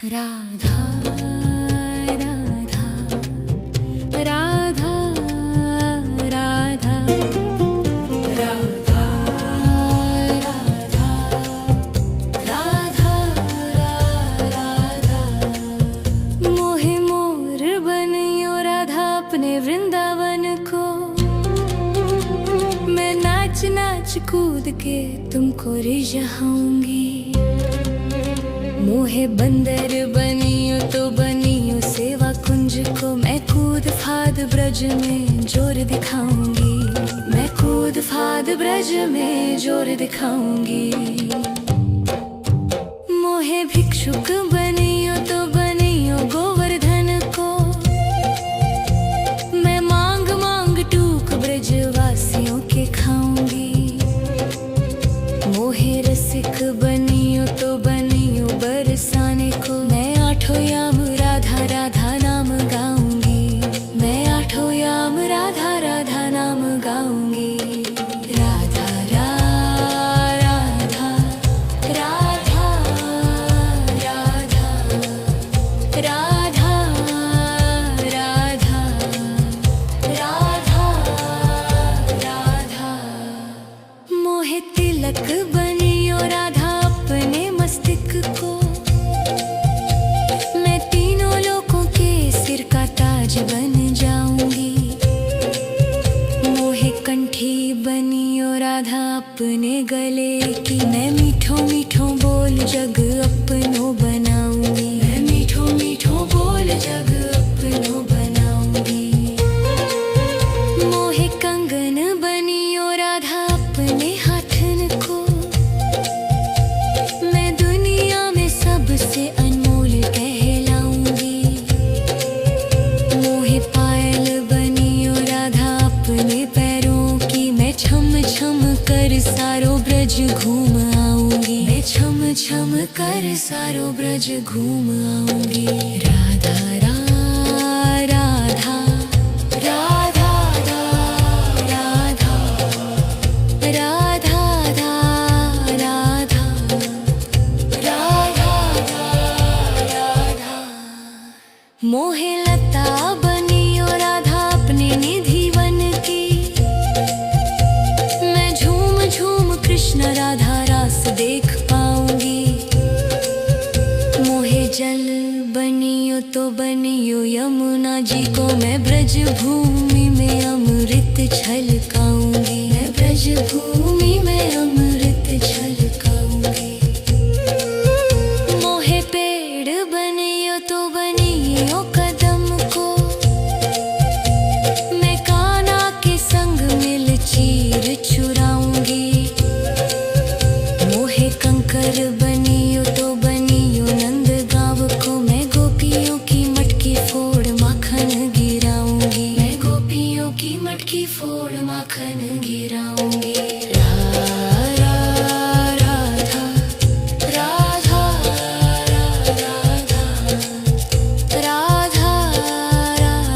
राधा राधा राधा राधा राधा राधा राधा मोहे मोर बनियो राधा अपने वृंदावन को। मैं नाच नाच कूद के तुमको रिझाऊंगी। मोहे बंदर बनियो तो बनियो सेवा कुंज को। मैं कूद फाद ब्रज में जोर दिखाऊंगी। मैं कूद फाद ब्रज में जोर दिखाऊंगी। मोहे भिक्षुक बनियो तो बनियो गोवर्धन को। मैं मांग मांग टूक ब्रजवासियों के खाऊंगी। मोहे रसिक बनियो तो बनियो बरसाने को। मैं आठों याम राधा राधा नाम गाऊंगी। मैं आठों याम राधा राधा नाम गाऊंगी। राधा राधा राधा राधा राधा राधा राधा राधा। मोहे तिलक बनियो राधा अपने मस्तिष्क को। मैं तीनों लोगों के सिर का ताज बन जाऊंगी। मोहे कंठी बनियो राधा अपने गले की। मैं मीठो मीठो बोल जग अपनो बनाऊंगी। मैं मीठो मीठो बोल जग अपनो बनाऊंगी। मोहे कंगन बनियो राधा अपने हाथन को। मैं दुनिया में सबसे अनमोल कहलाऊंगी। मोहे पायल बनियो राधा अपने पैरों की। मैं छम छम कर सारो ब्रज घूम आऊंगी। मैं छम छम कर सारो ब्रज घूम आऊंगी। राधा राधा राधा राधा राधा राधा राधा। मोहे लता बनियो राधा अपने निधि वन की। मैं झूम झूम कृष्ण राधा रास देख पाऊंगी। मोहे जल बनियो तो बनियो यमुना जी को। मैं ब्रज भूमि में अमृत छलकाऊंगी। मैं ब्रज भूमि में अमृत छलकाऊंगी। मोहे पेड़ बनियो तो बनियो कदम को। मैं कान्हा के संग मिल चीर चुराऊंगी। मोहे कंकर बनियो तो बनियो नंद गाँव को। मैं गोपियों की मटकी फोड़ माखन गिराऊंगी। मैं गोपियों की मटकी फोड़ माखन गिराऊंगी। राधा राधा राधा राधा राधा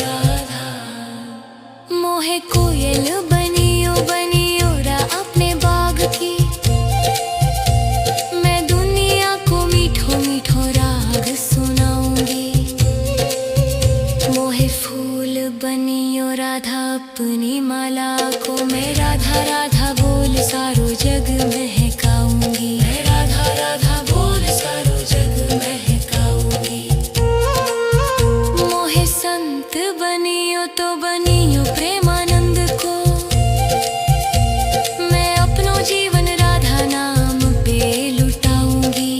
राधा। मोहे कोयल बनियो बनियो रा अपने बाग की। मैं दुनिया को मीठो मीठो राग सुनाऊंगी। मोहे फूल बनियो राधा अपनी माला को। मैं राधा राधा बोल सारो जग महकाऊंगी। मैं राधा राधा बोल सारो जग महकाऊंगी। मोहे संत बनियो तो बनियो प्रेमानंद को। मैं अपनो जीवन राधा नाम पे लुटाऊंगी।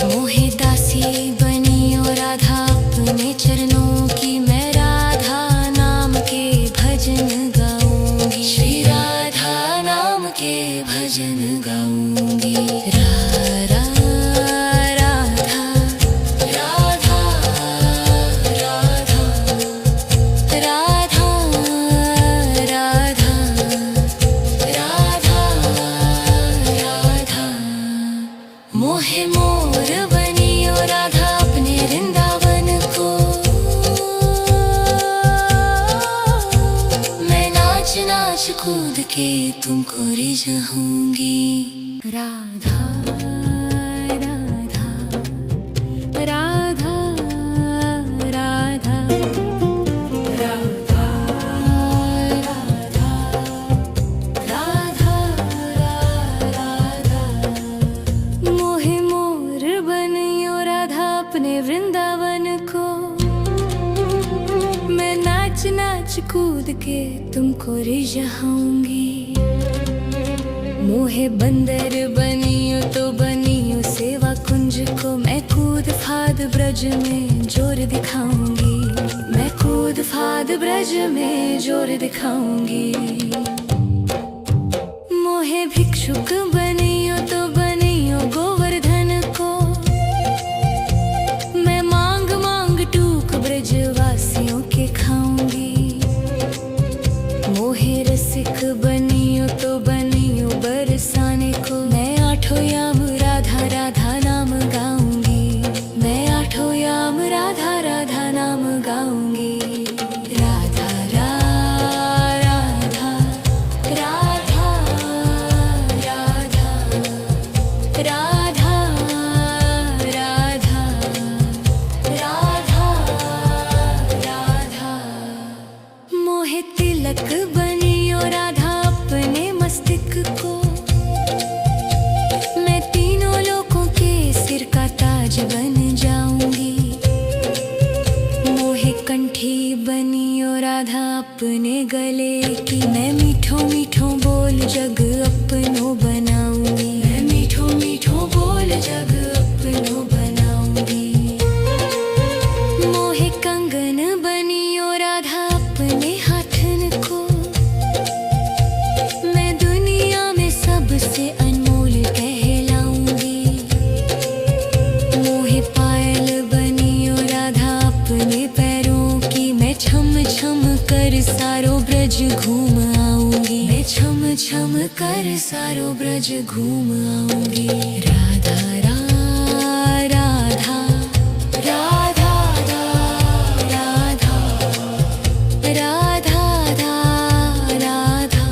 मोहे दासी बनियो राधा अपने चरणों की। मैं राधा नाम के भजन गाऊंगी। श्री राधा नाम के भजन गाऊंगी। राधा राधा राधा राधा राधा राधा राधा। मोहे मोर बनियो राधा अपने वृंदावन को। मैं नाच नाच कूद के तुमको जाऊंगी। राधा राधा राधा राधा राधा राधा राधा मोहे मोर बनियो राधा अपने वृंदावन को। मैं नाच नाच कूद के तुमको रिझाऊंगी। मोहे बंदर बनियो तो बनियो सेवा कुंज को। मैं कूद फाद ब्रज में जोर दिखाऊंगी। मैं कूद फाद ब्रज में जोर दिखाऊंगी। मोहे भिक्षुक बनियो तो बनियो गोवर्धन को। मैं मांग मांग टूक ब्रजवासियों के खाऊंगी। मोहे रसिक बनियो तो बनियो बरसाने को। मैं आठों याम राधा राधा नाम गाऊंगी। मैं आठों याम राधा राधा नाम गाऊंगी। राधा राधा राधा राधा राधा राधा राधा राधा मोहे तिलक बनियो राधा अपने मस्तिष्क को। मैं तीनों लोगों के सिर का ताज बन जाऊंगी। मोहे कंठी बनियो राधा अपने गले की। मैं मीठो मीठो बोल जग अपनो बनाऊंगी। मैं मीठो मीठो बोल जग अपनो बनाऊंगी। मोहे कंगन बनियो राधा अपने हाथन को। मैं दुनिया में सबसे अनमोल कहलाऊंगी। मोहे पायल बनियो राधा अपने पैरों की। मैं छम छम कर सारो ब्रज घूम आऊंगी। मैं छम छम कर सारो ब्रज घूम आऊंगी। राधा राधा राधा राधा राधा राधा राधा राधा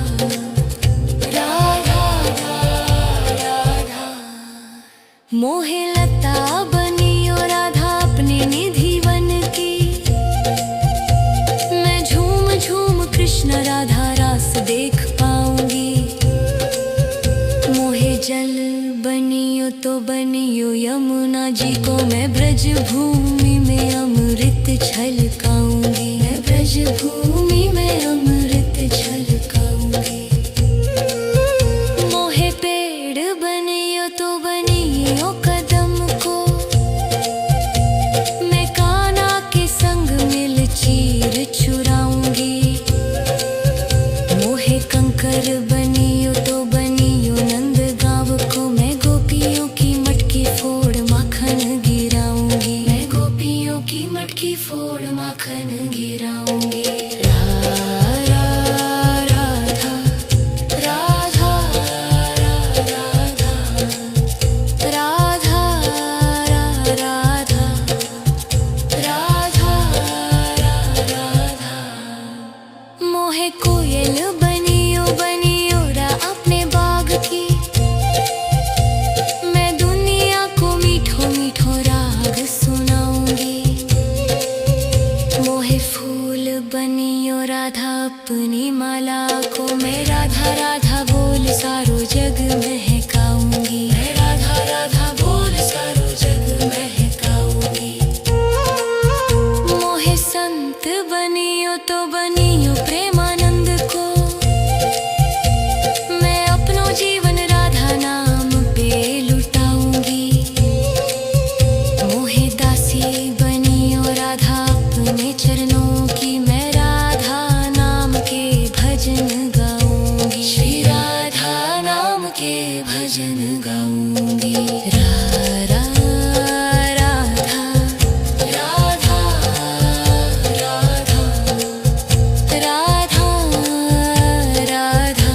मोहे लता बनियो राधा अपने निधि वन की। मैं झूम झूम कृष्ण राधा रास देख पाऊंगी। मोहे जल बनियो तो बनियो यमुना जी को। मैं ब्रज भूमि में अमृत छलकाऊंगी। मैं ब्रज भूमि में अमृत छलकाऊंगी। मोहे पेड़ बनियो तो बनियो कदम को। मैं कान्हा के संग मिल चीर चुराऊंगी। मोहे कंकर बनियो तो बनियो नंद गाँव को। मैं गोपियों की मटकी फोड़ माखन गिराऊंगी। मैं गोपियों की मटकी फोड़ माखन गिराऊंगी। राधा राधा राधा राधा राधा राधा राधा मोहे कोयल बनियो बनियो रा अपने बाग की। मैं दुनिया को मीठो मीठो राग सुनाऊंगी। मोहे फूल बनियो राधा अपनी माला को। मैं राधा राधा बोल सारो जग महकाऊंगी। मैं राधा राधा बोल सारो जग महकाऊंगी। मोहे संत बनियो तो बनियो प्रेमानंद को। मैं अपनो जीवन राधा नाम पे लुटाऊंगी। मोहे दासी बनियो राधा अपने चरणों की। मैं राधा नाम के भजन गाऊंगी। श्री राधा नाम के भजन गाऊंगी। राधा राधा राधा राधा राधा राधा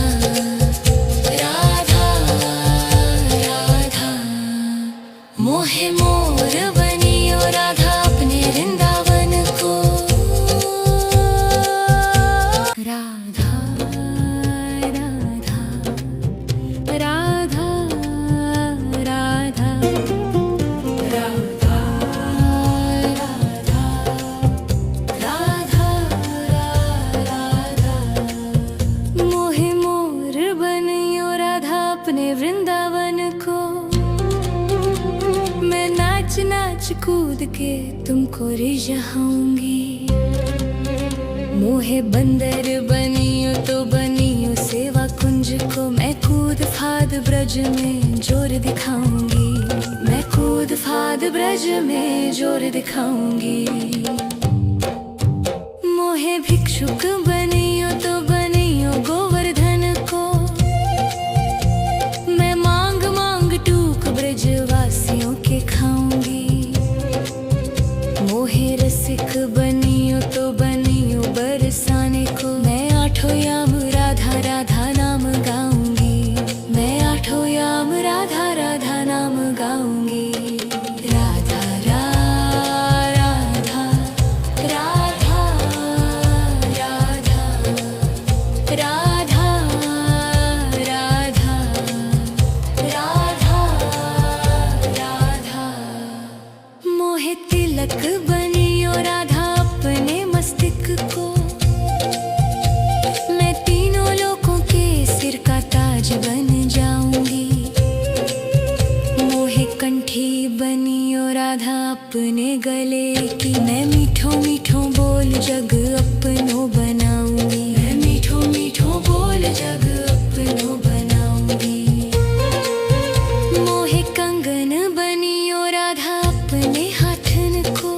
राधा मोहे मोर बनियो राधा अपने वृंदावन को। राधा राधा अपने वृंदावन को। मैं नाच नाच कूद के तुमको रिझाऊंगी। मोहे बंदर बनियो तो बनियो सेवा कुंज को। मैं कूद फाद ब्रज में जोर दिखाऊंगी। मैं कूद फाद ब्रज में जोर दिखाऊंगी। मोहे भिक्षुक बनियो तो बनियो गोवर्धन को। मैं मांग मांग टूक ब्रजवासियों के खाऊंगी। मोहे रसिक बनियो तो बनियो बरसाने को। मैं आठों याम राधा राधा नाम गाऊंगी। मैं आठों याम राधा राधा नाम गाऊंगी। राधा राधा राधा राधा राधा राधा राधा राधा। मोहे तिलक बनियो राधा अपने मस्तक को। मैं तीनों लोगों के सिर का ताज बन जाऊंगी। मोहे कंठी बनियो राधा अपने गले की। मैं मीठो मीठो बोल जग अपनो बनाऊंगी। मैं मीठो मीठो बोल जग अपनो बनाऊंगी। मोहे कंगन बनियो राधा अपने हाथन को।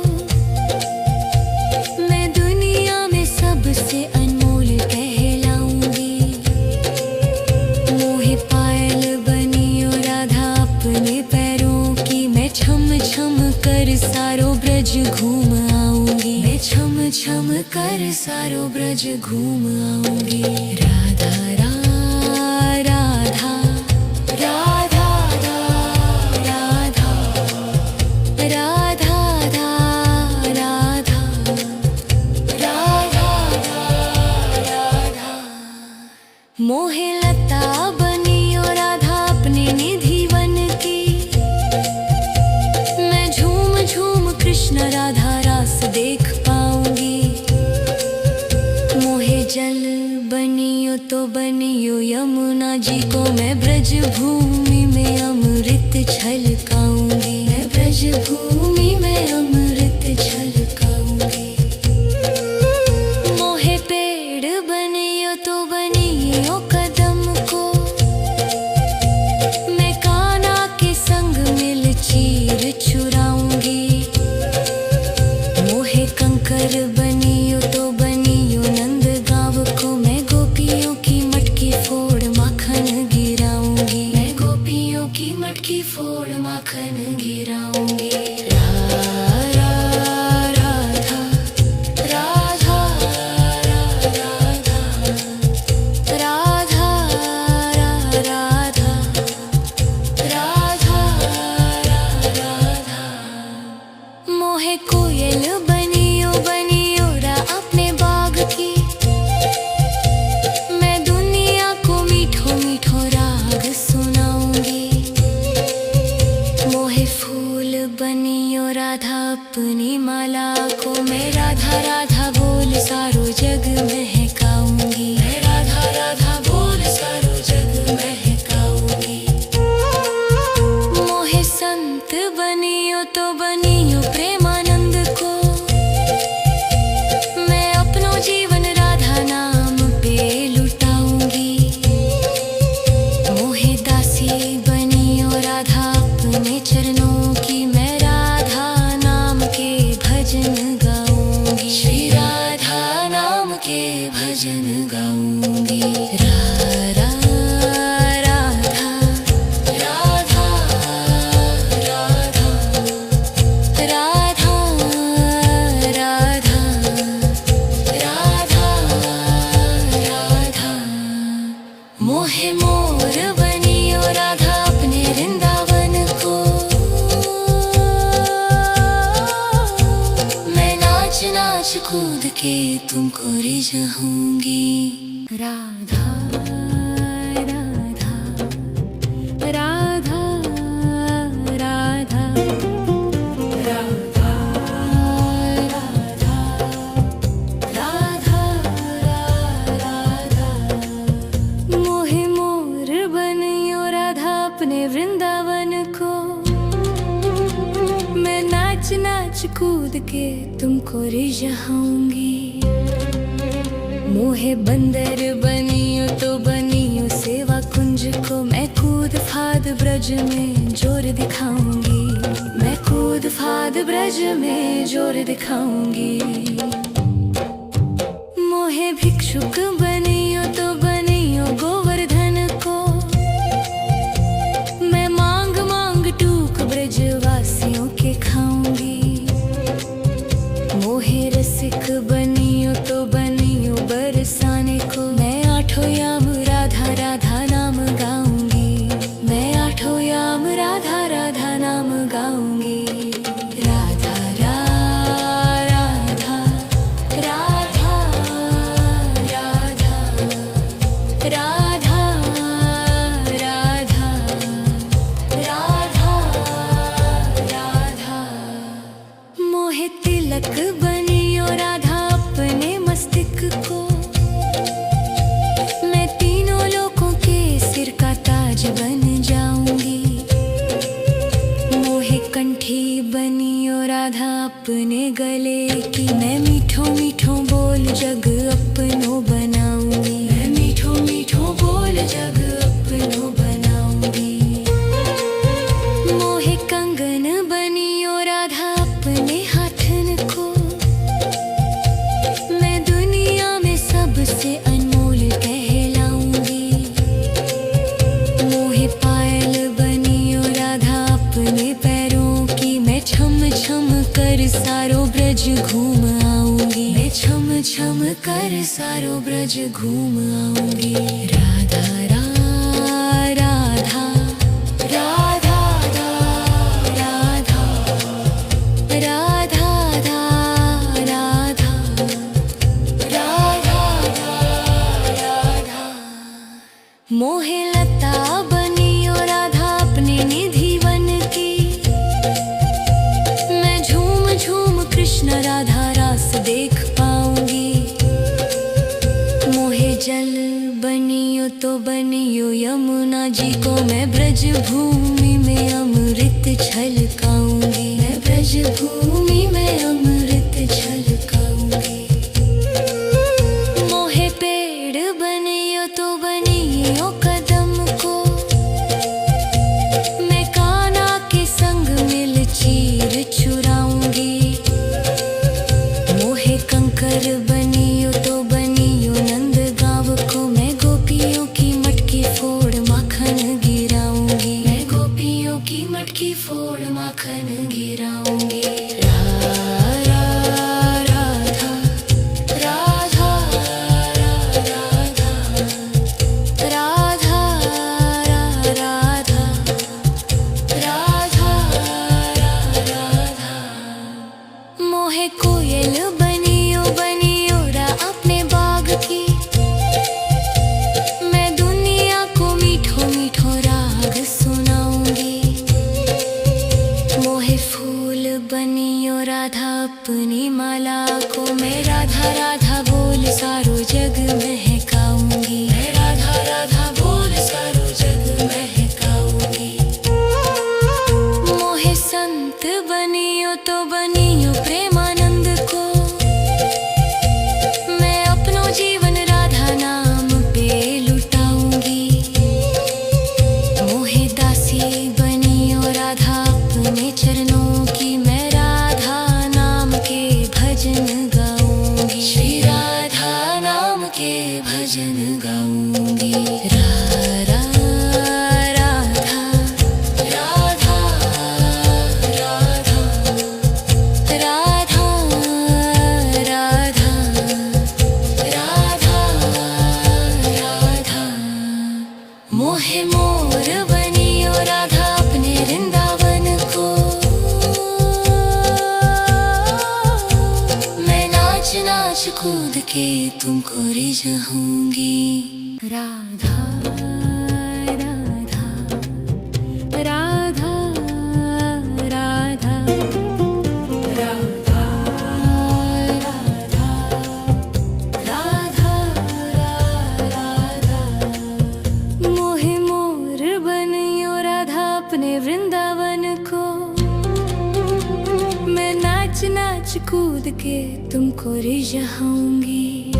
मैं दुनिया में सबसे अनमोल कहलाऊंगी। मोहे पायल बनियो राधा अपने पैरों की। मैं छम छम कर सारो ब्रज घूम आऊंगी। मैं छम छम कर सारो ब्रज घूम आऊंगी। राधा राधा राधा राधा राधा राधा राधा राधा राधा। मोहे लता बनियो राधा अपने निधि वन की। मैं झूम झूम कृष्ण राधा रास देख पाऊंगी। मोहे जल बनियो तो बनियो यमुना जी को। मैं ब्रज भूमि में अमृत छलकाऊंगी। मैं ब्रज भूमि में अमृत छलकाऊंगी। मोहे पेड़ बनियो तो बनियो कदम को। मैं कान्हा के संग मिल चीर चुराऊंगी। मोहे कंकर बनियो तो बनियो नंद गाँव को। मैं गोपियों की मटकी फोड़ माखन गिराऊंगी। मैं गोपियों की मटकी फोड़ माखन गिराऊंगी। राधा राधा राधा राधा राधा राधा राधा। मोहे कोयल बनियो बनियो रा अपने बाग की। मैं दुनिया को मीठो मीठो राग सुनाऊंगी। मोहे फूल बनियो राधा अपनी माला को। मैं राधा राधा बोल सारो जग महकाऊंगी। मैं राधा राधा बोल सारो जग महकाऊंगी। मोहे संत बनियो तो बनियो प्रेमानंद को। मैं अपनो जीवन राधा नाम पे लुटाऊंगी। मोहे दासी बनियो राधा अपने चरणों की। मैं राधा नाम के भजन गाऊंगी। श्री राधा नाम के भजन गाऊंगी। राधा राधा राधा राधा राधा राधा राधा। मोहे मोर बनियो राधा अपने वृंदावन को। मैं नाच नाच कूद के तुमको रिझाऊंगी। राधा राधा राधा राधा राधा राधा राधा राधा। मोहे मोर बनियो राधा अपने वृंदावन को। मैं नाच नाच कूद के तुमको रिझाऊंगी। मोहे बंदर बनियो तो बनियो सेवा कुंज को। मैं कूद फाद ब्रज में जोर दिखाऊंगी। मैं कूद फाद ब्रज में जोर दिखाऊंगी। मोहे भिक्षुक बनियो तो बनियो गोवर्धन को। मैं मांग मांग टूक ब्रजवासियों के खाऊंगी। मोहे रसिक बनियो तो बनियो बरसाने को। मैं आठों याम राधा राधा नाम गाऊंगी। मैं आठों याम राधा राधा नाम गाऊंगी। राधा राधा राधा राधा राधा राधा राधा राधा। मोहे तिलक बनियो राधा अपने मस्तिष्क को। मैं तीनों लोगों के सिर का ताज बन जाऊंगी। मोहे कंठी बनियो राधा अपने गले की। मैं मीठो मीठो बोल जग अपनो बनाऊंगी। मैं मीठो मीठो बोल जग अपनो बनाऊंगी। मोहे कंगन बनियो राधा अपने हाथन को। मैं दुनिया में सबसे अनमोल कहलाऊंगी। मोहे पायल बनियो राधा अपने पैरों की। मैं छम छम कर सारो ब्रज घूम आऊंगी। मैं छम छम कर सारो ब्रज घूम आऊंगी। राधा राधा राधा राधा राधा राधा राधा राधा। मोहे लता बनियो राधा अपने निधि वन की। मैं झूम झूम कृष्ण राधा रास देख पाऊंगी। मोहे जल बनियो तो बनियो यमुना जी को। मैं ब्रज भूमि में अमृत छलकाऊंगी। मैं ब्रज भूमि में अमृत छलकाऊंगी। मोहे पेड़ बनियो तो बनियो कदम को। मैं कान्हा के संग मिल चीर चुराऊंगी। मोहे कंकर बनियो तो बनियो नंद गाँव को। मैं गोपियों की मटकी फोड़ माखन गिराऊंगी। मैं गोपियों की मटकी फोड़ माखन गिराऊंगी। राधा राधा राधा राधा राधा राधा राधा राधा। मोहे कोयल बनियो बनियो रा अपने बाग की। मैं दुनिया को मीठो मीठो राग सुनाऊंगी। मोहे फूल बनियो राधा अपनी माला को। मैं राधा राधा बोल सारो जग महकाऊंगी। मैं राधा राधा बोल सारो जग महकाऊंगी। मोहे संत बनियो तो बनियो प्रेमानंद को। मैं अपनो जीवन राधा नाम पे लुटाऊंगी। मोहे दासी बनियो राधा अपने चरणों की। मैं राधा नाम के भजन गाऊंगी। श्री राधा नाम के भजन गाऊंगी। राधा राधा राधा राधा राधा राधा राधा। मोहे मोर बनियो राधा अपने वृंदावन को। मैं नाच नाच कूद के तुमको रिझाऊंगी। राधा राधा राधा राधा राधा राधा राधा राधा। मोहे मोर बनियो राधा अपने वृंदावन को। मैं नाच नाच कूद के तुमको रिझाऊंगी।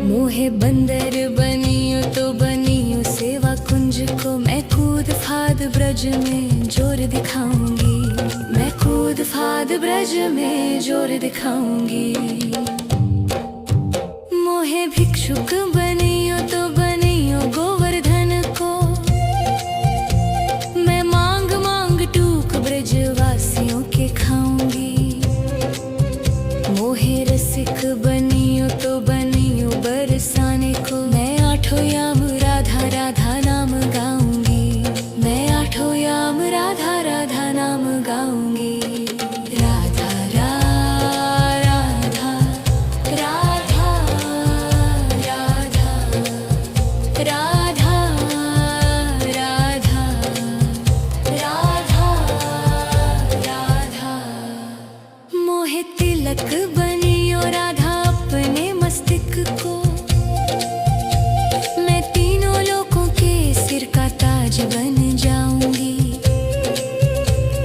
मोहे बंदर बनियो तो बनियो सेवा कुंज को। मैं कूद फाद ब्रज में जोर दिखाऊंगी। मैं कूद फाद ब्रज में जोर दिखाऊंगी। मोहे भिक्षुक बनियो तो बनियो गोवर्धन को। मैं मांग मांग टूक ब्रजवासियों के खाऊंगी। मोहे रसिक बनियो तो बनियो बरसाने को। मैं आठों याम राधा राधा नाम गाऊंगी। मैं आठों याम राधा राधा नाम गाऊंगी। राधा राधा राधा राधा राधा राधा राधा राधा। मोहे तिलक बनियो राधा अपने मस्तिष्क को। मैं तीनों लोगों के सिर का ताज बन जाऊंगी।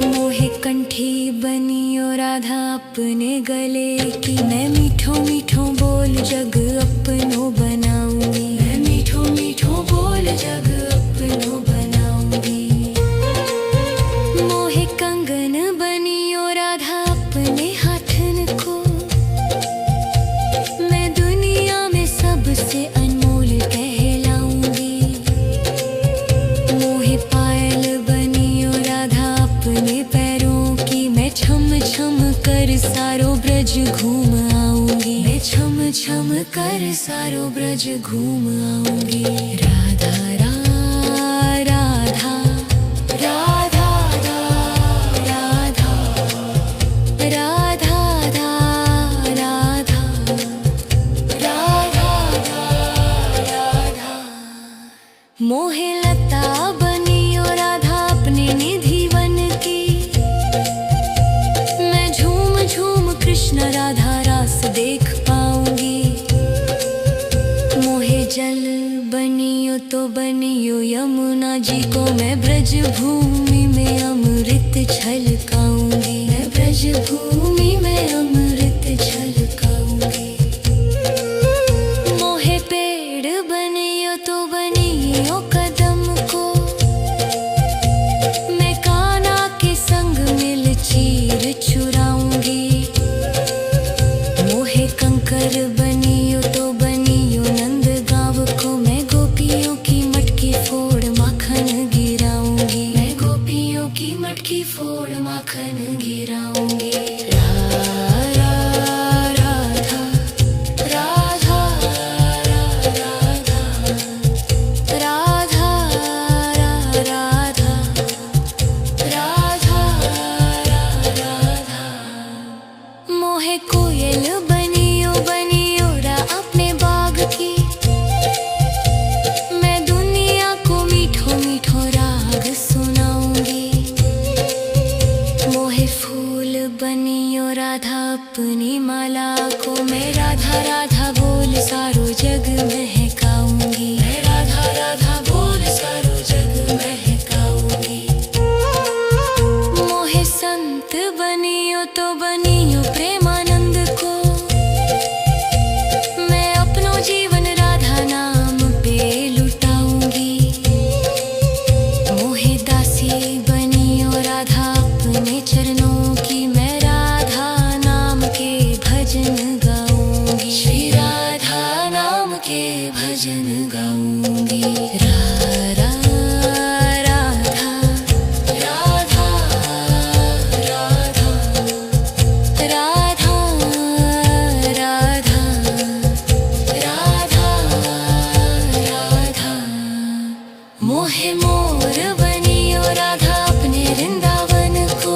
मोहे कंठी बनियो राधा अपने गले की। मैं मीठो मीठो बोल जग अपनो बनाऊंगी। मैं मीठो मीठो बोल जग अपनो बनाऊंगी। मोहे कंगन बनियो राधा अपने हाथन को। मैं दुनिया में सबसे अनमोल कहलाऊंगी। मोहे पायल बनियो राधा अपने पैरों की। मैं छम छम कर सारो ब्रज घूम आऊंगी। मैं छम छम कर सारो ब्रज घूम आऊंगी। राधा राधा राधा राधा राधा राधा राधा राधा राधा। मोहे लता बनियो राधा अपने निधि वन की। मैं झूम झूम कृष्ण राधा रास देख पाऊंगी। मोहे जल बनियो तो बनियो यमुना जी को। मैं ब्रज भूमि में अमृत छलकाऊंगी। मैं ब्रज भूमि में अमृत छलकाऊंगी। मोहे पेड़ बनियो तो बनियो कदम को। मैं कान्हा के संग मिल चीर चुराऊंगी। मोहे कंकर बनियो तो बनियो नंद गाँव को। मैं गोपियों की मटकी फोड़ माखन गिराऊंगी। मैं गोपियों की मटकी फोड़ माखन गिराऊंगी। राधा राधा राधा राधा राधा राधा राधा राधा। मोहे कोयल बनियो बनियो रा अपने बाग की। मैं दुनिया को मीठो मीठो राग सुनाऊंगी। मोहे फूल बनियो राधा अपनी माला को। मैं राधा राधा बोल सारो जग महकाऊंगी। मैं राधा राधा बोल सारो जग महकाऊंगी। मोहे संत बनियो तो बनियो प्रेमानंद को। मैं अपनो जीवन राधा नाम पे लुटाऊंगी। मोहे दासी बनियो राधा अपने चरणों की। मैं राधा नाम के भजन गाऊंगी। श्री राधा नाम के भजन गाऊंगी। राधा राधा राधा राधा राधा राधा राधा राधा। मोहे मोर बनियो राधा अपने वृंदावन को।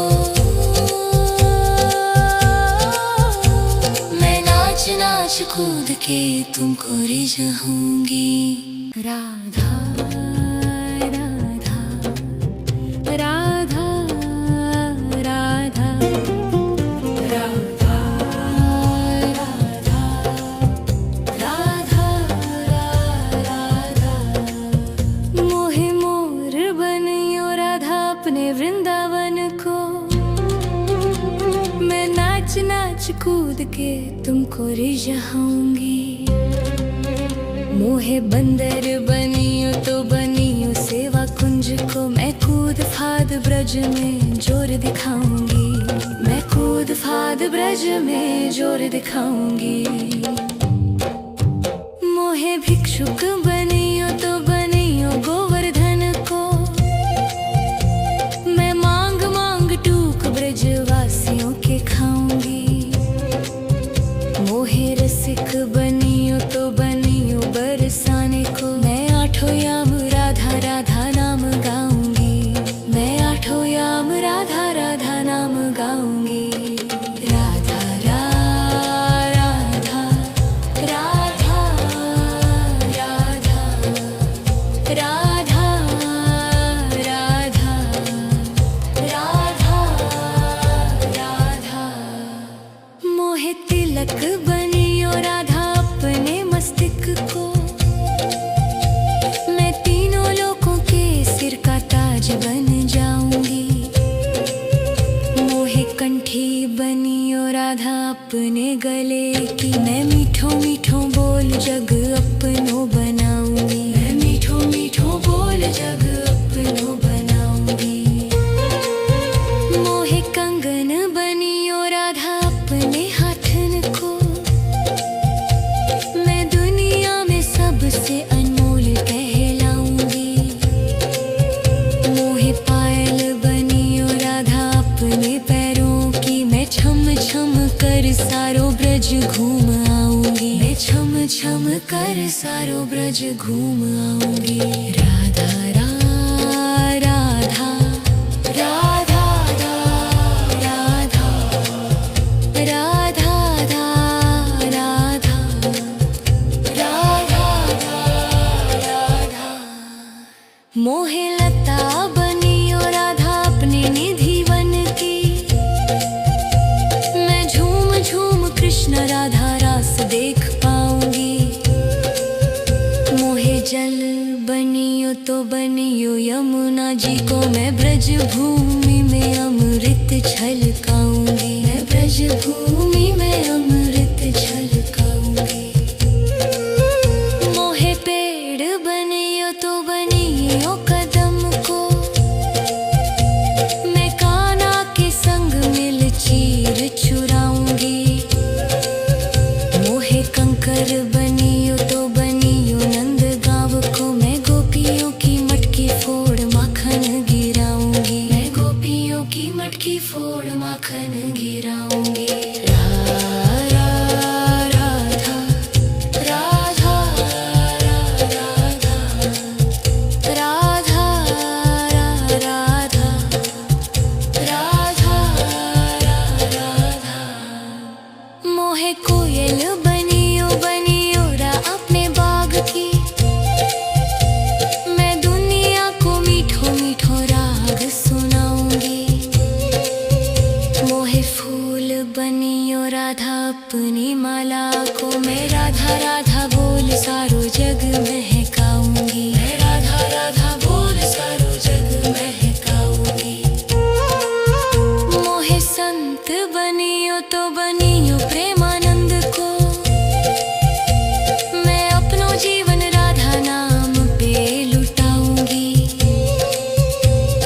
मैं नाच नाच कूद के तुमको रिझाऊंगी। राधा राधा राधा राधा राधा राधा राधा राधा। मोहे मोर बनियो कूद के तुमको रिझाऊंगी। मोहे बंदर बनियो तो बनियो सेवा कुंज को, मैं कूद फाद ब्रज में जोर दिखाऊंगी। मैं कूद फाद ब्रज में जोर दिखाऊंगी। मोहे भिक्षुक बनियो तो बनियो गोवर्धन को, मैं मांग मांग टूक ब्रजवासियों के खाऊंगी। मोहे रसिक बनियो तो बनियो बरसाने को, मैं आठों याम राधा राधा नाम गाऊंगी। मैं आठों याम राधा राधा नाम गाऊंगी। राधा राधा राधा राधा राधा राधा राधा राधा। मोहे तिलक बनियो राधा अपने मस्तिष्क को, मैं तीनों लोगों के सिर का ताज बन जाऊंगी। मोहे कंठी बनियो राधा अपने गले की, मैं मीठो मीठो बोल जग अपनो बनाऊंगी। मैं मीठो मीठो बोल जग अपनो बनाऊंगी। मोहे कंगन बनियो राधा अपने हाथन को, मैं दुनिया में सबसे अनमोल कहलाऊंगी। मोहे पायल बनियो राधा अपने पैरों की, मैं छम छम कर सारो ब्रज घूम आऊंगी। मैं छम छम कर सारो ब्रज घूम आऊंगी। राधा राधा राधा राधा राधा राधा राधा राधा। मोहे लता बनियो राधा अपने निधि वन की, मैं झूम झूम कृष्ण राधा रास देख पाऊंगी। मोहे जल बनियो तो बनियो यमुना जी को, मैं ब्रज भूमि में अमृत छलकाऊंगी। मैं ब्रज भूमि में अमृत छलकाऊंगी। मोहे पेड़ बनियो तो बनियो कदम को, मैं कान्हा के संग मिल चीर चुराऊंगी। मोहे कंकर बनियो तो बनियो नंद गाँव को, मैं गोपियों की मटकी फोड़ माखन गिराऊंगी। मैं गोपियों की मटकी फोड़ माखन गिराऊंगी। राधा राधा राधा राधा राधा राधा राधा। मोहे कोयल बनियो बनियो रा अपने बाग की, मैं दुनिया को मीठो मीठो राग सुनाऊंगी। मोहे फूल बनियो राधा अपनी माला को, मैं राधा राधा बोल सारो जग महकाऊंगी। मैं राधा राधा बोल सारो जग महकाऊंगी। मोहे संत बनियो तो बनियो प्रेमानंद को, मैं अपनो जीवन राधा नाम पे लुटाऊंगी।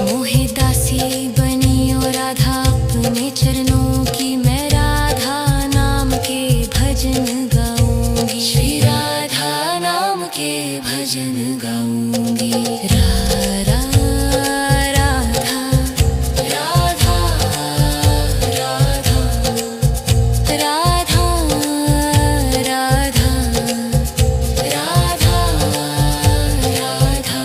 मोहे दासी बनियो राधा अपने चरणों की, मैं राधा नाम के भजन गाऊंगी। श्री राधा नाम के भजन गाऊंगी। राधा राधा राधा राधा राधा राधा राधा।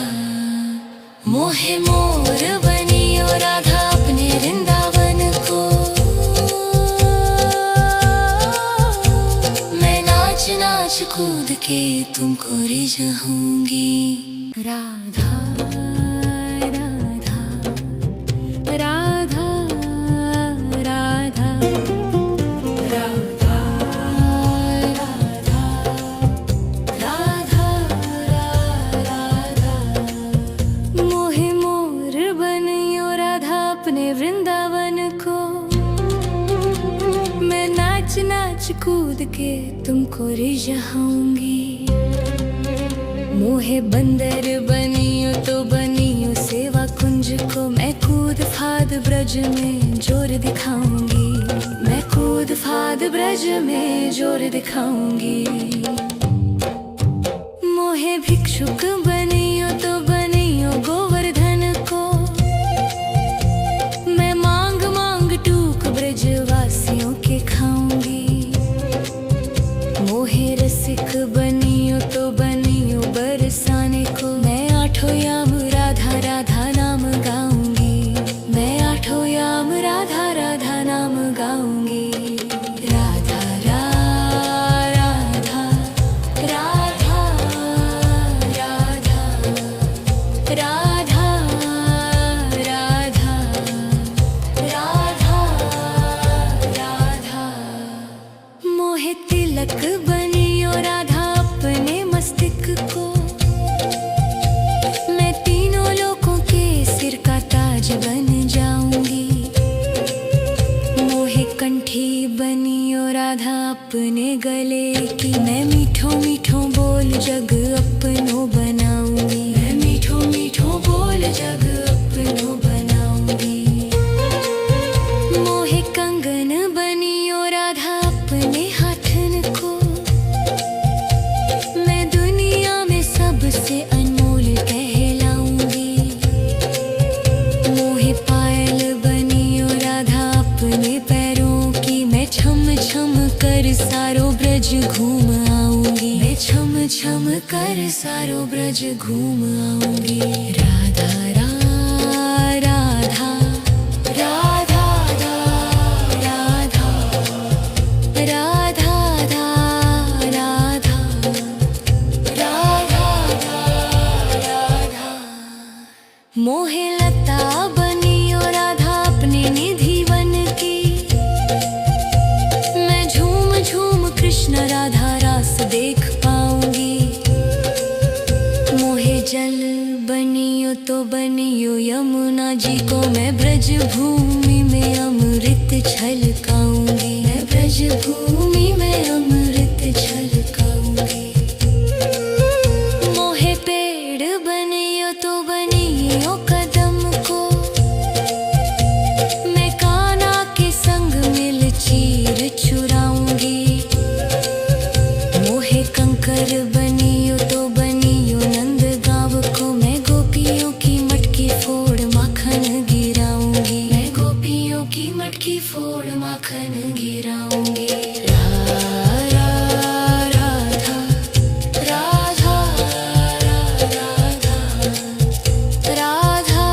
मोहे मोर बनियो राधा अपने वृंदावन को, मैं नाच नाच कूद के तुमको रिझाऊंगी। राधा राधा राधा राधा राधा राधा राधा राधा। मोहे मोर बनियो राधा अपने वृंदावन को, मैं नाच नाच कूद के तुमको रिझाऊंगी। मोहे बंदर बनियो तो बनियो सेवा कुंज को मैं कूद फाद ब्रज में जोर दिखाऊंगी। मैं कूद फाद ब्रज में जोर दिखाऊंगी। मोहे भिक्षुक बनियो तो बनियो गोवर्धन को मैं मांग मांग टूक ब्रजवासियों के खाऊंगी। मोहे रसिक बनियो तो बनियो बरसाने को मैं आठों याम राधा राधा नाम गाऊंगी। मैं आठों याम राधा राधा नाम गाऊंगी। राधा राधा राधा राधा राधा राधा राधा राधा। मोहे तिलक बनियो राधा अपने मस्तिष्क को मैं तीनों लोगों के सिर का ताज बन जाऊंगी। मोहे कंठी बनियो राधा अपने गले की मैं मीठो मीठो बोल जग अपनो बनाऊंगी। मैं मीठो मीठो बोल जग अपनो बनाऊंगी। मोहे कंगन बनियो राधा अपने हाथन को मैं दुनिया में सबसे अनमोल कहलाऊंगी। मोहे पायल बनियो राधा अपने पैरों की मैं छम छम कर सारो ब्रज घूम आऊंगी। मैं छम छम कर सारो ब्रज घूम आऊंगी। राधा राधा राधा राधा राधा राधा राधा राधा। मोहे लता बनियो राधा अपने निधि वन की मैं झूम झूम कृष्ण राधा रास देख पाऊंगी। मोहे जल बनियो तो बनियो यमुना जी को मैं ब्रज भूमि में अमृत छलकाऊंगी। मैं ब्रज भूमि में अमृत छलकाऊंगी। मोहे पेड़ बनियो तो बनियो कदम को मैं कान्हा के संग मिल चीर चुराऊंगी। मोहे कंकर बनियो तो बनियो नंद गांव को मैं गोपियों की मटकी फोड़ माखन गिराऊंगी। मैं गोपियों की मटकी फोड़ माखन गिराऊंगी। राधा राधा राधा राधा राधा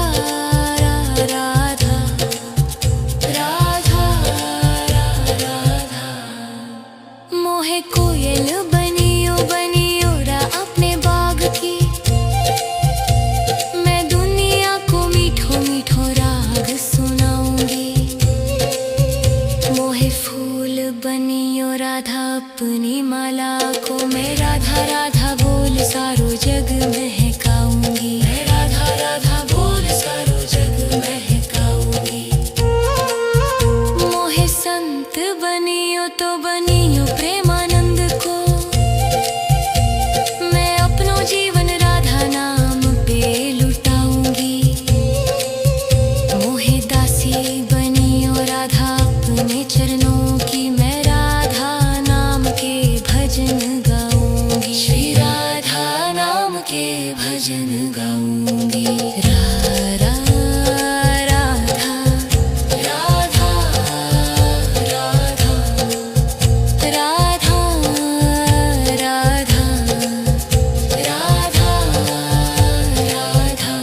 राधा। मोहे कोयल बनियो बनियो रा अपने बाग की मैं दुनिया को मीठो मीठो राग सुनाऊंगी। मोहे फूल बनियो राधा अपनी माला को मैं राधा राधा बोल सारो जग महकाऊंगी। मैं राधा राधा बोल सारो जग महकाऊंगी। मोहे संत बनियो तो बनियो प्रेमानंद को मैं अपनो जीवन राधा नाम पे लुटाऊंगी। मोहे दासी बनियो राधा अपने चरणों की मैं राधा नाम के भजन गाऊंगी। श्री राधा नाम के भजन गाऊंगी। राधा राधा राधा राधा राधा राधा राधा।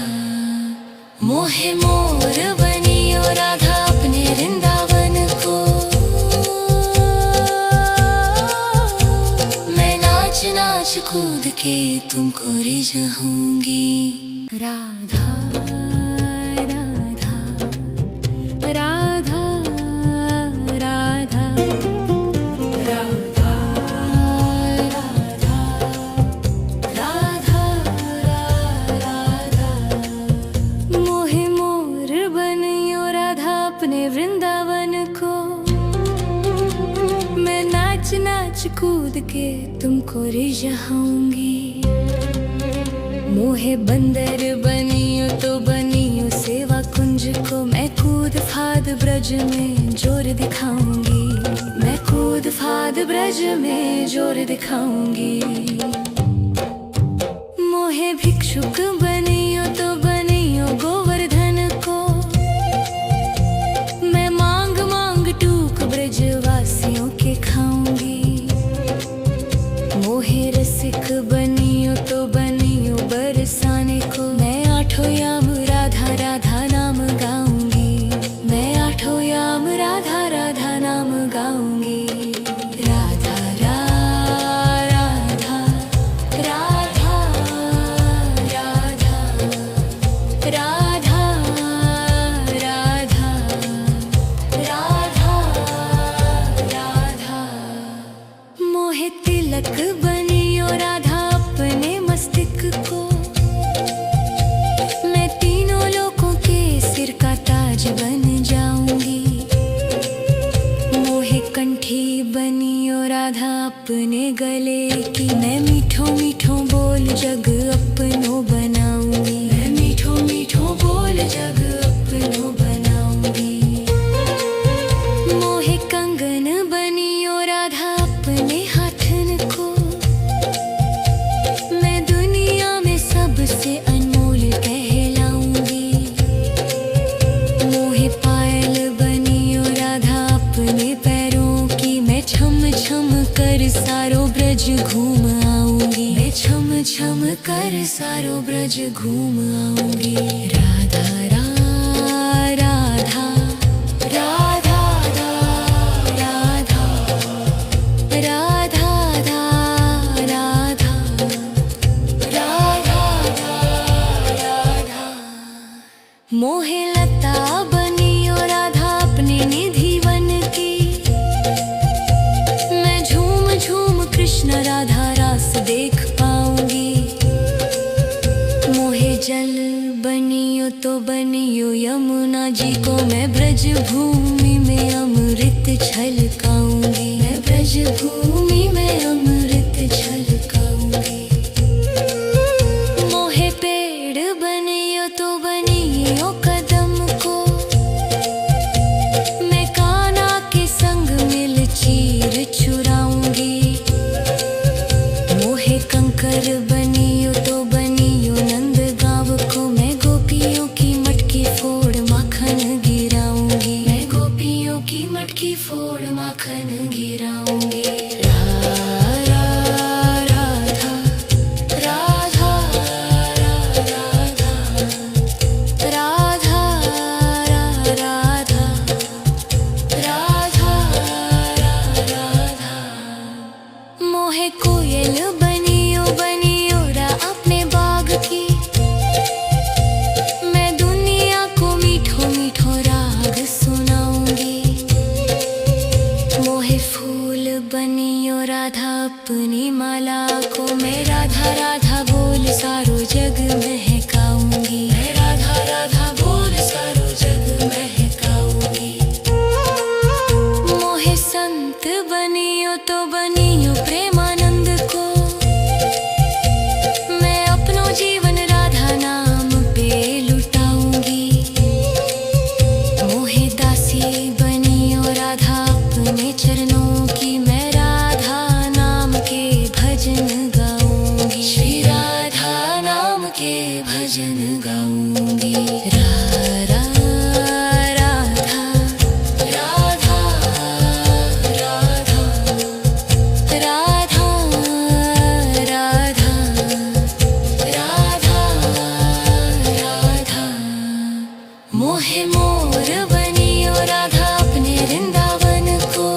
मोहे मोर बनियो राधा अपने वृंदावन को मैं नाच नाच कूद के तुमको रिझाऊंगी। राधा राधा राधा राधा राधा राधा राधा। मोहे मोर बनियो राधा अपने वृंदावन को मैं नाच कूद के तुमको रिझाऊंगी। मोहे बंदर बनियो तो बनियो सेवा कुंज को मैं कूद फाद ब्रज में जोर दिखाऊंगी। मैं कूद फाद ब्रज में जोर दिखाऊंगी। मोहे भिक्षुक बनियो तो बनियो गोवर्धन को मैं मांग मांग टूक ब्रजवासियों के खाऊंगी। मोहे रसिक बनियो तो बनियो बरसाने को मैं आठों याम राधा राधा नाम गाऊंगी। मैं आठों याम राधा राधा नाम गाऊंगी। राधा राधा राधा राधा राधा राधा राधा राधा। मोहे तिलक बनियो राधा अपने मस्तिष्क को मैं तीनों लोगों के सिर का ताज बन जाऊंगी। मोहे कंठी बनियो राधा अपने गले की मैं मीठो मीठो बोल जग अपनो बनाऊंगी। मैं मीठो मीठो बोल जग अपनो बनाऊंगी। मोहे कंगन बनियो राधा अपने हाथन को मैं दुनिया में सबसे अनमोल कहलाऊंगी। मोहे पायल बनियो राधा अपने पैरों की मैं छम छम कर सारो ब्रज घूम आऊंगी। मैं छम छम कर सारो ब्रज घूम आऊंगी। राधा राधा राधा राधा राधा राधा राधा राधा। मोहे लता बनियो राधा अपने निधि वन की मैं झूम झूम कृष्ण राधा रास देख पाऊंगी। मोहे जल बनियो तो बनियो यमुना जी को मैं ब्रज भूमि में अमृत छलकाऊंगी। मैं ब्रज भूमि में अमृत छलकाऊंगी। मोहे पेड़ बनियो तो बनियो कदम को मैं कान्हा के संग मिल चीर चुराऊंगी। मोहे कंकर बनियो तो बनियो नंद गांव को मैं गोपियों की मटकी फोड़ माखन गिराऊंगी। मैं गोपियों की मटकी फोड़ माखन गिराऊंगी। राधा राधा राधा राधा राधा राधा राधा। मोहे कोयल बनियो बनियो रा अपने बाग की मैं दुनिया को मीठो मीठो राग सुनाऊंगी। मोहे फूल बनियो राधा अपनी माला को मैं राधा राधा बोल सारो जग महकाऊंगी। मैं राधा राधा बोल सारो जग महकाऊंगी। मोहे संत बनियो तो बनियो प्रेमानंद को मैं अपनो जीवन राधा नाम पे लुटाऊंगी। मोहे दासी बनियो राधा अपने चरणों की मैं राधा नाम के भजन गाऊंगी। श्री राधा नाम के भजन गाऊंगी। राधा राधा राधा राधा राधा राधा राधा। मोहे मोर बनियो राधा अपने वृंदावन को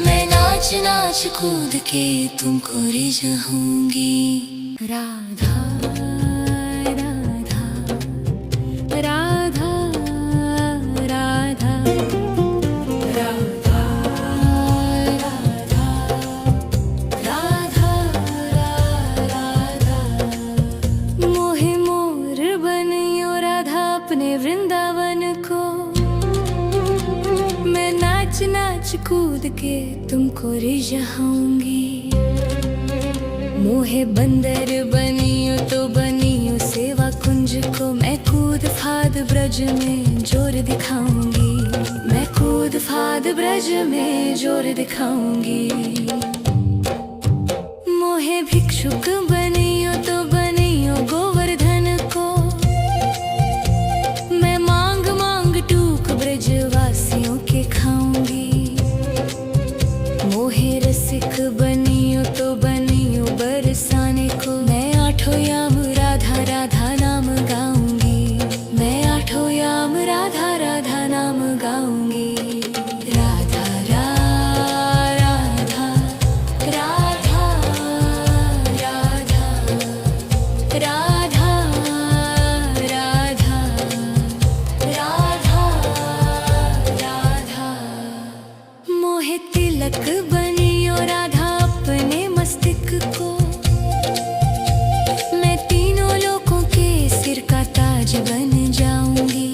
मैं नाच नाच कूद के तुमको रिझाऊंगी। राधा राधा राधा राधा राधा राधा राधा। मोहे मोर बनियो राधा अपने वृंदावन को मैं नाच कूद के तुमको रिझाऊंगी। मोहे बंदर बनियो तो बनियो सेवा कुंज को, मैं कूद फाद ब्रज में जोर दिखाऊंगी। मैं कूद फाद ब्रज में जोर दिखाऊंगी। मोहे भिक्षुक बनियो तो बनियो गोवर्धन को, मैं मांग मांग टूक ब्रजवासियों के खाऊंगी। मोहे रसिक बनियो तो बनियो बरसाने को, मैं आठों याम राधा राधा नाम गाऊंगी। मैं आठों याम राधा राधा नाम गाऊंगी। राधा राधा राधा राधा राधा राधा राधा राधा। मोहे तिलक बनियो राधा अपने मस्तक को, मैं तीनों लोगों के सिर का ताज बन जाऊंगी।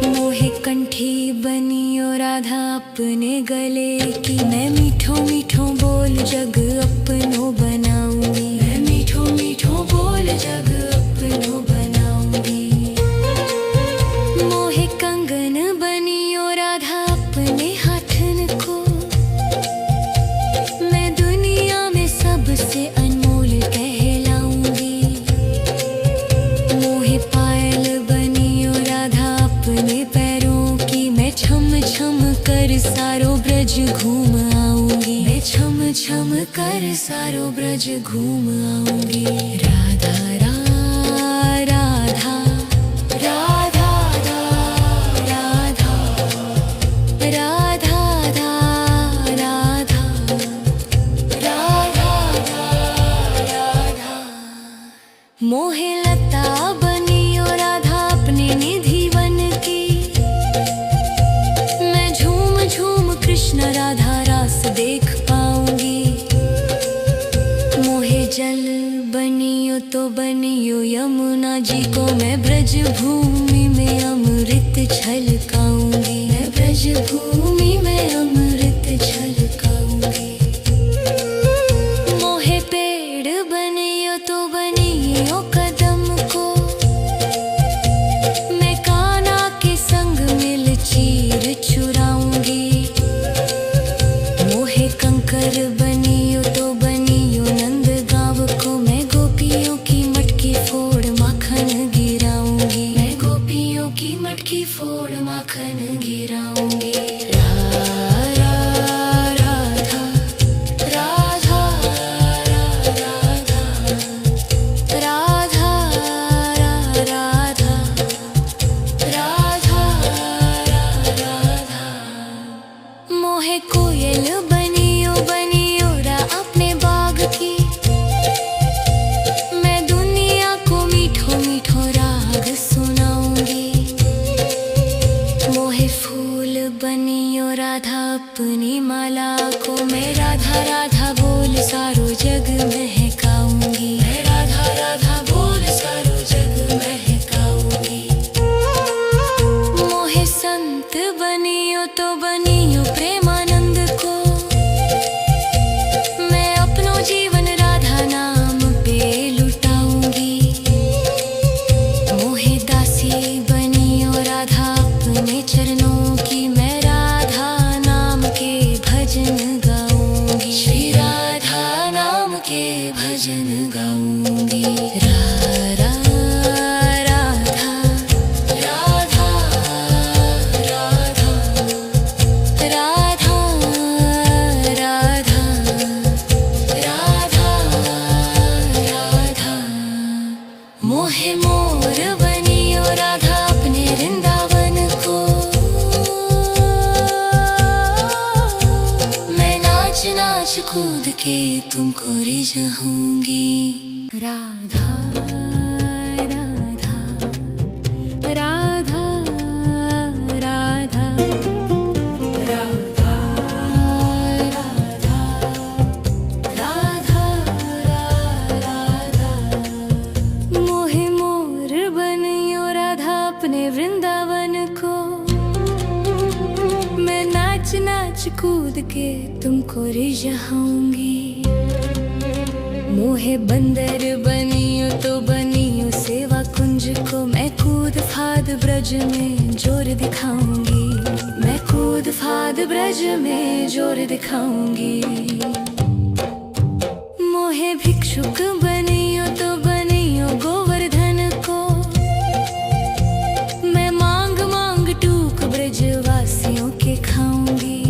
मोहे कंठी बनियो राधा अपने गले की, मैं मीठो मीठो बोल जग अपनो बनाऊंगी। मैं मीठो मीठो बोल जग अपनो बनाऊंगी। मोहे कंगन बनियो राधा अपने हाथन को, मैं दुनिया में सबसे अनमोल कहलाऊंगी। मोहे पायल बनियो राधा अपने पैरों की, मैं छम छम कर सारो ब्रज घूम आऊंगी। मैं छम छम कर सारो ब्रज घूम आऊंगी। राधा राधा राधा राधा राधा राधा राधा राधा। मोहे लता बनियो राधा अपने निधि वन की, मैं झूम झूम कृष्ण राधा रास देख पाऊंगी। मोहे जल बनियो तो बनियो यमुना जी को, मैं ब्रज भूमि में अमृत छलकाऊंगी। मैं ब्रज भूमि में अमृत छलकाऊंगी। मोहे पेड़ बनियो तो बनियो कदम को, मैं कान्हा के संग मिल चीर चुराऊंगी। मोहे कंकर बनियो तो बनियो नंद गाँव को, मैं गोपियों की मटकी फोड़ माखन गिराऊंगी। मैं गोपियों की मटकी फोड़ माखन गिराऊंगी। राधा राधा राधा राधा राधा राधा राधा। मोहे कोयल बनियो बनियो रा अपने बाग की, मैं दुनिया को मीठो मीठो राग सुनाऊंगी। मोहे फूल बनियो राधा अपनी माला को, मैं राधा राधा बोल सारो जग महकाऊंगी। मैं राधा राधा बोल सारो जग महकाऊंगी। मोहे संत बनियो तो बनियो प्रेमानंद को, मैं अपनो जीवन राधा नाम पे लुटाऊंगी। मोहे दासी बनियो राधा अपने चरणों की, मैं राधा नाम के भजन गाऊंगी। श्री राधा नाम के भजन गाऊंगी। राधा राधा राधा राधा राधा राधा राधा। मोहे मोर बनियो राधा अपने वृंदावन को, मैं नाच नाच कूद के तुमको रिझाऊंगी। राधा राधा राधा राधा राधा राधा राधा। मोहे मोर बनियो राधा अपने वृंदावन को, मैं नाच के तुमको रिझाऊंगी। मोहे बंदर बनियो तो बनियो सेवा कुंज को, मैं कूद फाद ब्रज में जोर दिखाऊंगी। मैं कूद फाद ब्रज में जोर दिखाऊंगी। मोहे भिक्षुक बनियो तो बनियो गोवर्धन को, मैं मांग मांग टूक ब्रजवासियों के खाऊंगी।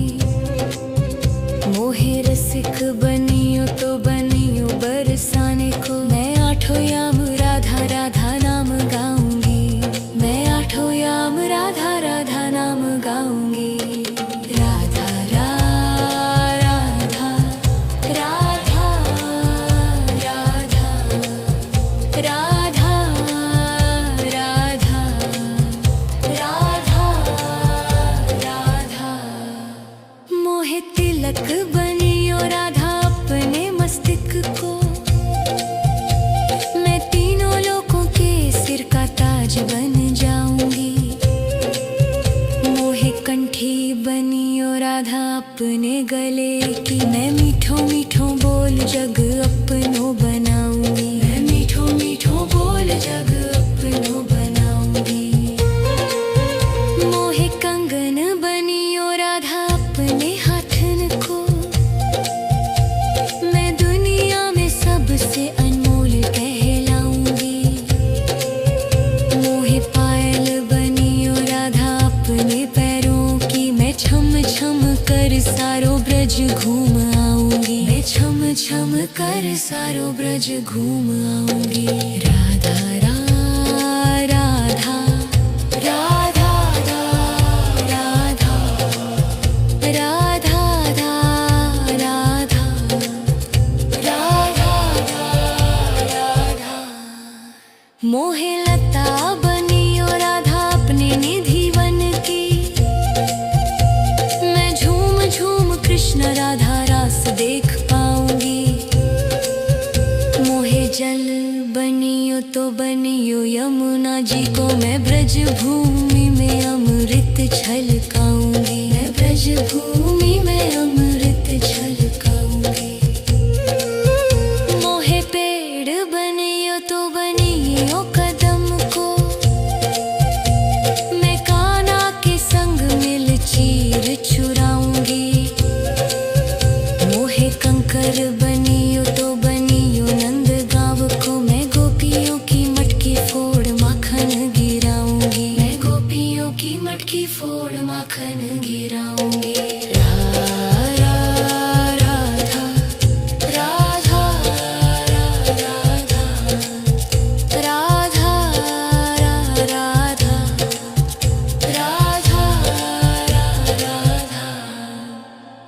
मोहे रसिक बनियो तो बनियो बरसाने को, मैं आठों याम राधा राधा नाम गाऊंगी। मैं आठों याम राधा राधा नाम गाऊंगी। राधा राधा राधा राधा राधा राधा राधा राधा। मोहे तिलक बनियो राधा अपने मस्तक को, मैं तीनों लोगों के सिर का ताज बन जाऊंगी। मोहे कंठी बनियो राधा अपने गले की, मैं मीठो मीठो बोल जग अपनो बनाऊंगी। मैं मीठो मीठो बोल जग अपनो बनाऊंगी। मोहे कंगन बनियो राधा अपने हाथन को, मैं दुनिया में सबसे अनमोल कहलाऊंगी। मोहे पायल बनियो राधा अपने पैरों की, मैं छम छम कर सारो ब्रज घूम आऊंगी। मैं छम छम कर सारो ब्रज घूम आऊंगी। राधा राधा राधा राधा राधा राधा राधा राधा। मोहे लता बनियो राधा अपने निधि वन की, मैं झूम झूम कृष्ण राधा रास देख पाऊंगी। मोहे जल बनियो तो बनियो यमुना जी को, मैं ब्रज भूमि में अमृत छलकाऊंगी। मैं ब्रज भूमि में अमृत छलकाऊंगी। मोहे पेड़ बनियो तो बनियो कदम को, मैं कान्हा के संग मिल चीर चुराऊंगी। मोहे कंकर बनियो तो बनियो नंद गाँव को, मैं गोपियों की मटकी फोड़ माखन गिराऊंगी। मैं गोपियों की मटकी फोड़ माखन गिराऊंगी। राधा राधा राधा राधा राधा राधा राधा राधा।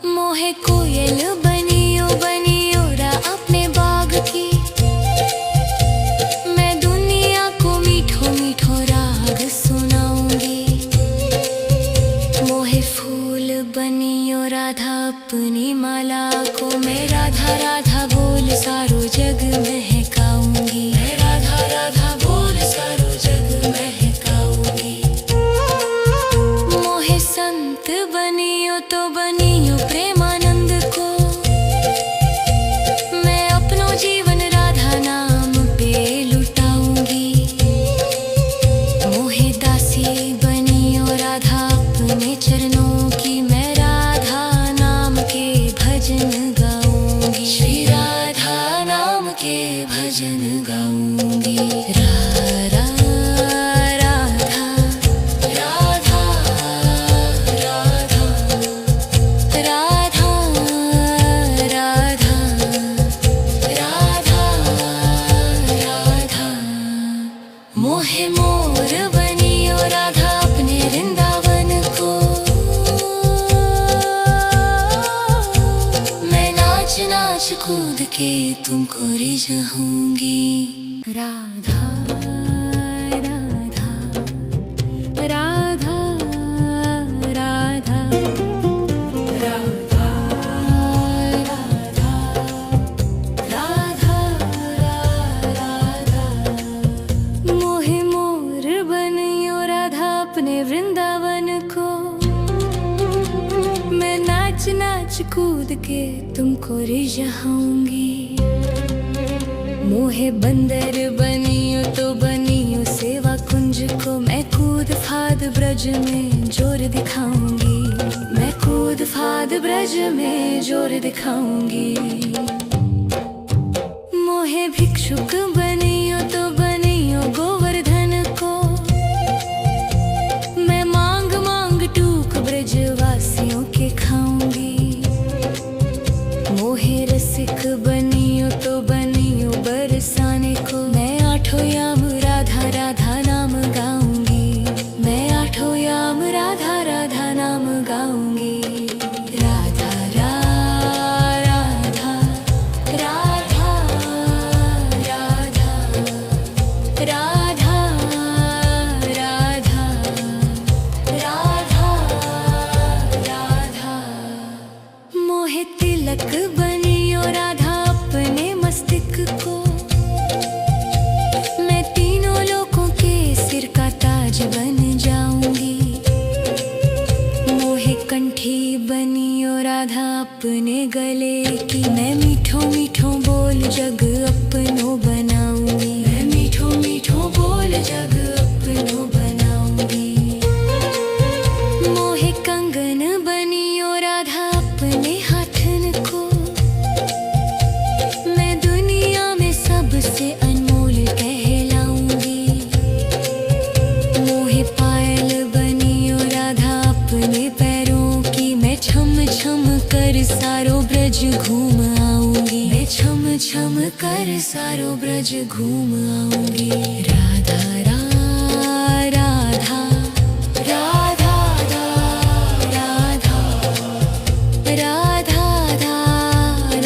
मोहे कोयल बनियो बनियो रा अपने बाग की, मैं दुनिया को मीठो मीठो राग सुनाऊंगी। मोहे फूल बनियो राधा अपनी माला को, मैं राधा राधा बोल सारो जग महकाऊंगी। मैं राधा राधा बोल सारो जग महकाऊंगी। मोहे संत बनियो तो बनियो प्रेमानंद को, मैं अपनो जीवन राधा नाम पे लुटाऊंगी। मोहे दासी बनियो राधा अपने चरणों की, मैं राधा नाम के भजन गाऊंगी। श्री राधा नाम के भजन गाऊंगी। राधा राधा राधा राधा राधा राधा राधा। मोहे मोर बनियो राधा अपने वृंदावन को, मैं नाच नाच कूद के तुमको रिझाऊंगी। राधा राधा राधा राधा राधा राधा राधा। मोहे मोर बनियो राधा अपने वृंदावन को, मैं नाच नाच कूद के तुमको रिझाऊंगी। मोहे बंदर बनियो तो बनियो सेवा कुंज को, मैं कूद फाद ब्रज में जोर दिखाऊंगी। मैं कूद फाद ब्रज में जोर दिखाऊंगी। मोहे भिक्षुक बनियो तो बनियो गोवर्धन को, मैं मांग मांग टूक ब्रजवासियों के खाऊंगी। मोहे रसिक बनियो तो बनियो बरसाने को, मैं आठों याम राधा राधा नाम गाऊंगी। मैं आठों याम राधा राधा नाम गाऊंगी। राधा राधा राधा राधा राधा राधा राधा राधा। मोहे तिलक बनियो राधा अपने मस्तक को, मैं तीनों लोगों के सिर का ताज बन जाऊंगी। मोहे कंठी बनियो राधा अपने गले की, मैं मीठों मीठों बोल जग अपनों बनाऊंगी। मैं मीठों मीठों बोल जग अपनों बनाऊंगी। मोहे कंगन बनियो राधा अपने हाथन को, मैं दुनिया में सबसे अनमोल कहलाऊंगी। मोहे पायल बनियो राधा अपने पैरों की, मैं छम छम कर सारो ब्रज घूम आऊंगी। मैं छम छम कर सारो ब्रज घूम आऊंगी। राधा राधा राधा राधा राधा राधा राधा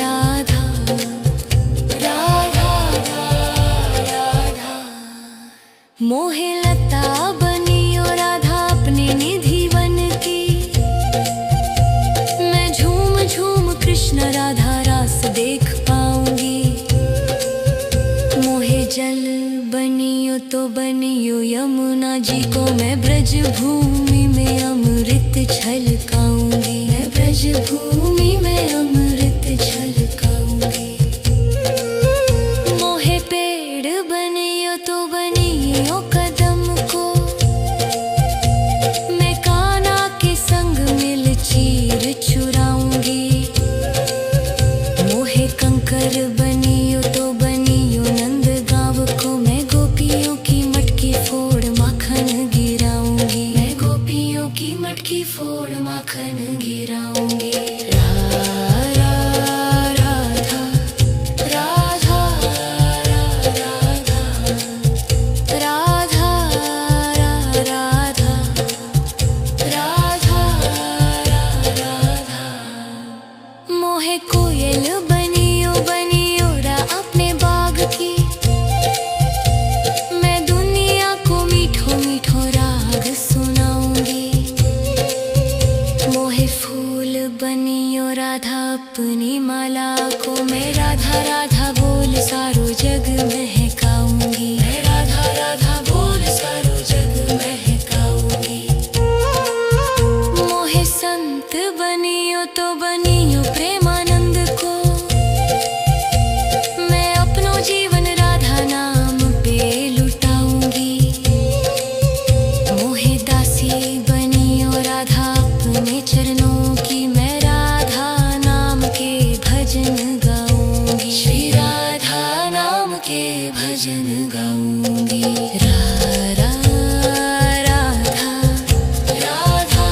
राधा राधा। मोहे लता बनियो राधा अपने निधि वन की, मैं झूम झूम कृष्ण राधा रास देख पाऊंगी। मोहे जल बनियो तो बनियो यमुना जी को, मैं ब्रज भूमि में अमृत छलकाऊंगी। मैं ब्रज भूमि में अमृत छलकाऊंगी। मोहे पेड़ बनियो तो बनियो कदम को, मैं कान्हा के संग मिल चीर चुराऊंगी। मोहे कंकर बनियो तो बनियो नंद गाँव को, मैं गोपियों की मटकी फोड़ माखन गिराऊंगी। मैं गोपियों की मटकी फोड़ माखन गिराऊंगी। राधा राधा राधा राधा राधा राधा राधा राधा। मोहे कोयल बनियो बनियो रा अपने बाग की, मैं दुनिया को मीठो मीठो राग सुनाऊंगी। मोहे फूल बनियो राधा अपनी माला को, मैं राधा राधा बोल सारो जग महकाऊंगी। मैं राधा राधा बोल सारो जग महकाऊंगी। मोहे संत बनियो तो बनियो प्रेमानंद को, मैं अपनो जीवन राधा नाम पे लुटाऊंगी। मोहे दासी बनियो राधा अपने चरणों की, मैं राधा नाम के भजन गाऊंगी। श्री राधा नाम के भजन गाऊंगी। राधा राधा राधा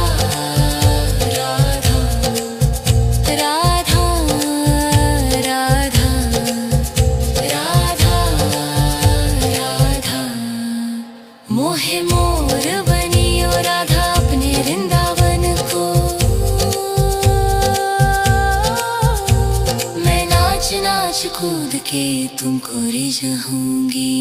राधा राधा राधा राधा। मोहे मोर बनियो राधा अपने वृंदावन को, मैं नाच नाच कूद के तुमको रिझाऊंगी।